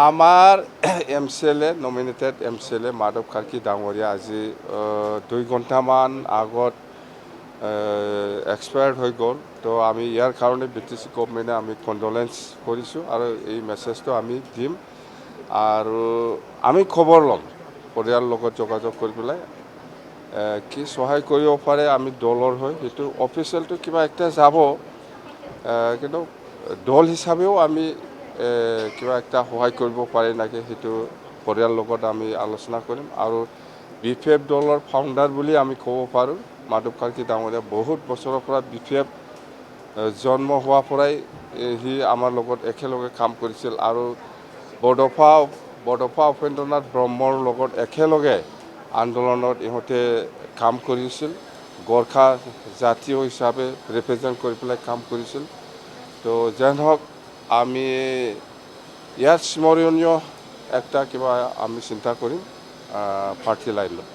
আমাৰ MCLA nominated MCLA Madhav Karki ডাঙৰীয়া আজি 2 ঘণ্টামান আগত এক্সপায়াৰ্ড হৈ গ'ল। তো আমি ইয়াৰ কাৰণে BTC গভৰ্ণমেণ্টে আমি কণ্ডোলেঞ্চ কৰিছোঁ আৰু এই মেছেজটো আমি দিম আৰু আমি খবৰ ল'ম পৰিয়ালৰ লগত যোগাযোগ কৰি পেলাই কি সহায় কৰিব পাৰে আমি দলৰ হৈ সেইটো অফিচিয়েলটো কিবা একটা যাব কিন্তু দল হিচাপেও আমি কিবা একটা সহায় কৰিব পাৰে নেকি সেইটো পৰিয়ালৰ লগত আমি আলোচনা কৰিম আৰু BPF দলৰ ফাউণ্ডাৰ বুলি আমি ক'ব পাৰোঁ মাধৱ কাৰ্কি ডাঙৰীয়া বহুত বছৰৰ পৰা BPF জন্ম হোৱাৰ পৰাই সি আমাৰ লগত একেলগে কাম কৰিছিল আৰু বডফা উপেন্দ্ৰনাথ ব্ৰহ্মৰ লগত একেলগে আন্দোলনত ইহঁতে কাম কৰিছিল গোৰ্খা জাতীয় হিচাপে ৰিপ্ৰেজেণ্ট কৰি পেলাই কাম কৰিছিল। তো যেন হওক আমি ইয়াত স্মৰণীয় একটা কিবা আমি চিন্তা কৰিম পাৰ্থী লাইনত।